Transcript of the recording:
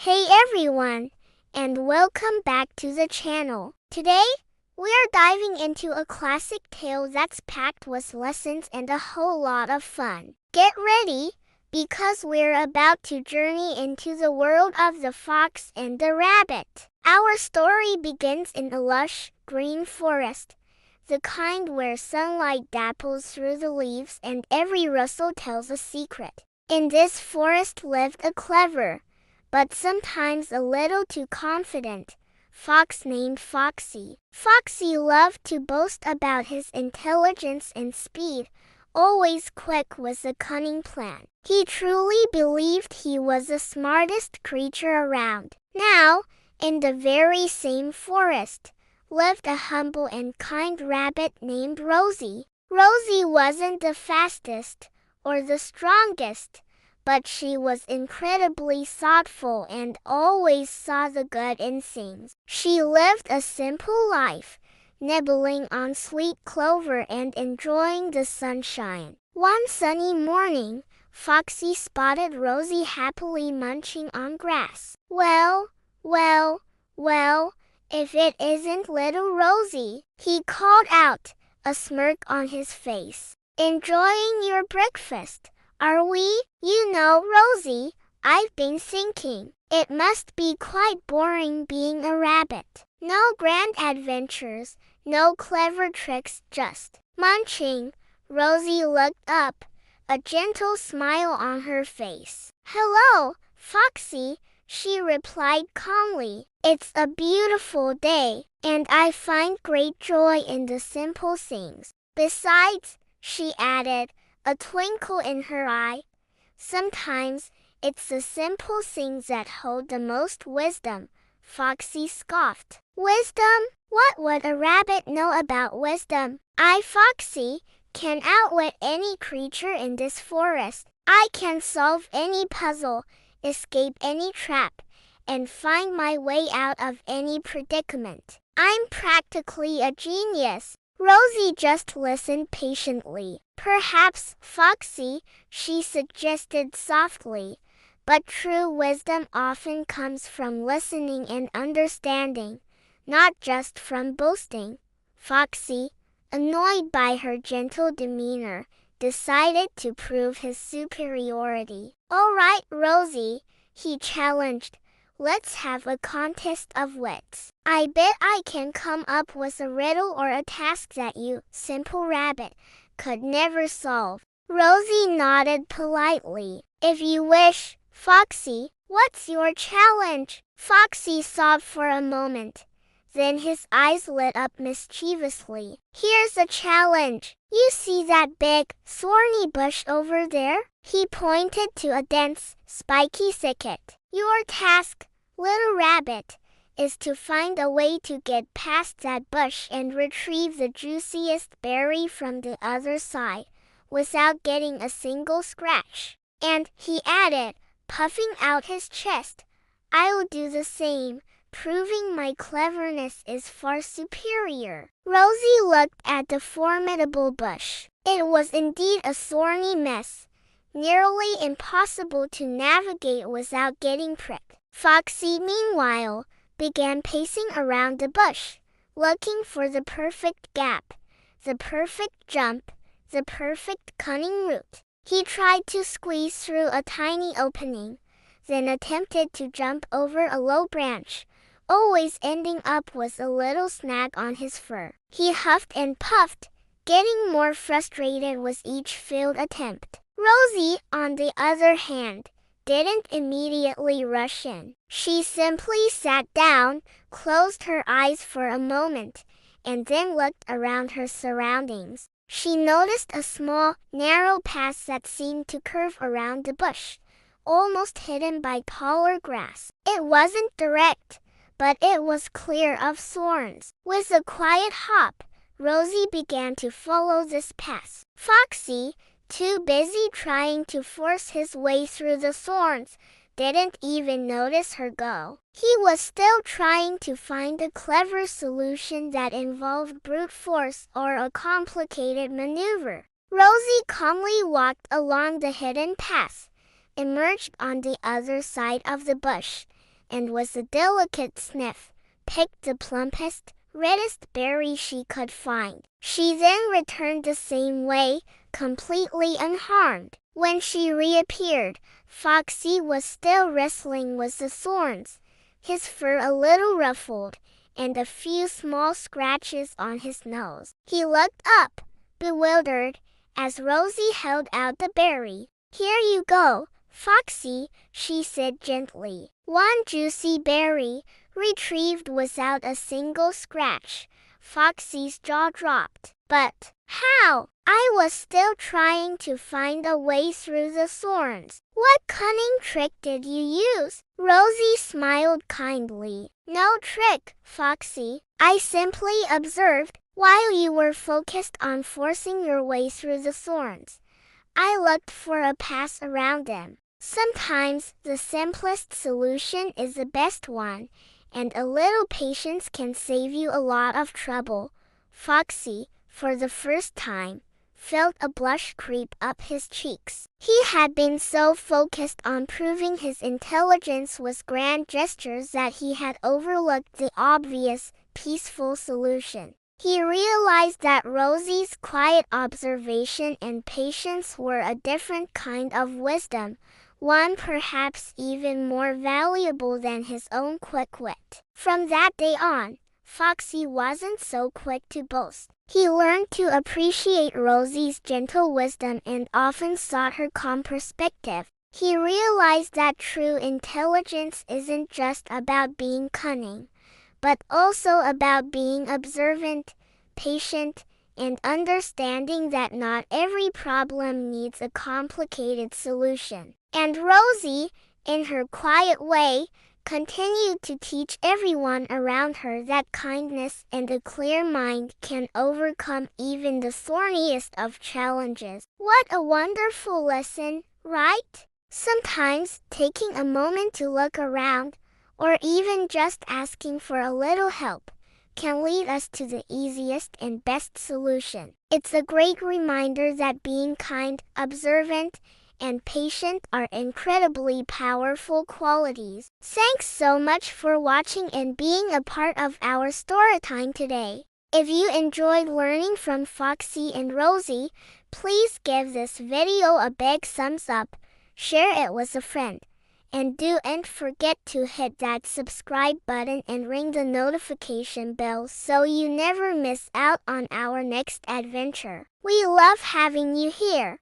Hey everyone, and welcome back to the channel. Today, we are diving into a classic tale that's packed with lessons and a whole lot of fun. Get ready, because we're about to journey into the world of the fox and the rabbit. Our story begins in a lush, green forest, the kind where sunlight dapples through the leaves and every rustle tells a secret. In this forest lived a clever, but sometimes a little too confident, fox named Foxy. Foxy loved to boast about his intelligence and speed, always quick with a cunning plan. He truly believed he was the smartest creature around. Now, in the very same forest, lived a humble and kind rabbit named Rosie. Rosie wasn't the fastest or the strongest, but she was incredibly thoughtful and always saw the good in things. She lived a simple life, nibbling on sweet clover and enjoying the sunshine. One sunny morning, Foxy spotted Rosie happily munching on grass. Well, if it isn't little Rosie, he called out, a smirk on his face. Enjoying your breakfast, are we? You know, Rosie, I've been thinking. It must be quite boring being a rabbit. No grand adventures, no clever tricks, just munching. Rosie looked up, a gentle smile on her face. Hello, Foxy, she replied calmly. It's a beautiful day, and I find great joy in the simple things. Besides, she added, a twinkle in her eye, sometimes it's the simple things that hold the most wisdom. Foxy scoffed. Wisdom? What would a rabbit know about wisdom? I, Foxy, can outwit any creature in this forest. I can solve any puzzle, escape any trap, and find my way out of any predicament. I'm practically a genius. Rosie just listened patiently. Perhaps, Foxy, she suggested softly, but true wisdom often comes from listening and understanding, not just from boasting. Foxy, annoyed by her gentle demeanor, decided to prove his superiority. All right, Rosie, he challenged. Let's have a contest of wits. I bet I can come up with a riddle or a task that you, simple rabbit, could never solve. Rosie nodded politely. If you wish, Foxy, what's your challenge? Foxy sobbed for a moment. Then his eyes lit up mischievously. Here's a challenge. You see that big, thorny bush over there? He pointed to a dense, spiky thicket. Your task, little rabbit, is to find a way to get past that bush and retrieve the juiciest berry from the other side, without getting a single scratch. And, he added, puffing out his chest, I'll do the same, proving my cleverness is far superior. Rosie looked at the formidable bush. It was indeed a thorny mess, nearly impossible to navigate without getting pricked. Foxy, meanwhile, began pacing around the bush, looking for the perfect gap, the perfect jump, the perfect cunning route. He tried to squeeze through a tiny opening, then attempted to jump over a low branch, always ending up with a little snag on his fur. He huffed and puffed, getting more frustrated with each failed attempt. Rosie, on the other hand, didn't immediately rush in. She simply sat down, closed her eyes for a moment, and then looked around her surroundings. She noticed a small, narrow path that seemed to curve around the bush, almost hidden by taller grass. It wasn't direct, but it was clear of thorns. With a quiet hop, Rosie began to follow this path. Foxy, too busy trying to force his way through the thorns, didn't even notice her go. He was still trying to find a clever solution that involved brute force or a complicated maneuver. Rosie calmly walked along the hidden path, emerged on the other side of the bush, and with a delicate sniff, picked the plumpest, reddest berry she could find. She then returned the same way, completely unharmed. When she reappeared, Foxy was still wrestling with the thorns, his fur a little ruffled, and a few small scratches on his nose. He looked up, bewildered, as Rosie held out the berry. "Here you go, Foxy," she said gently. One juicy berry, retrieved without a single scratch. Foxy's jaw dropped. "But how? I was still trying to find a way through the thorns. What cunning trick did you use?" Rosie smiled kindly. "No trick, Foxy. I simply observed, while you were focused on forcing your way through the thorns. I looked for a path around them. Sometimes the simplest solution is the best one, and a little patience can save you a lot of trouble." Foxy, for the first time, felt a blush creep up his cheeks. He had been so focused on proving his intelligence with grand gestures that he had overlooked the obvious, peaceful solution. He realized that Rosie's quiet observation and patience were a different kind of wisdom, one perhaps even more valuable than his own quick wit. From that day on, Foxy wasn't so quick to boast. He learned to appreciate Rosie's gentle wisdom and often sought her calm perspective. He realized that true intelligence isn't just about being cunning, but also about being observant, patient, and understanding that not every problem needs a complicated solution. And Rosie, in her quiet way, continued to teach everyone around her that kindness and a clear mind can overcome even the thorniest of challenges. What a wonderful lesson, right? Sometimes taking a moment to look around, or even just asking for a little help, can lead us to the easiest and best solution. It's a great reminder that being kind, observant, and patient are incredibly powerful qualities. Thanks so much for watching and being a part of our story time today. If you enjoyed learning from Foxy and Rosie, please give this video a big thumbs up, share it with a friend, and don't forget to hit that subscribe button and ring the notification bell so you never miss out on our next adventure. We love having you here.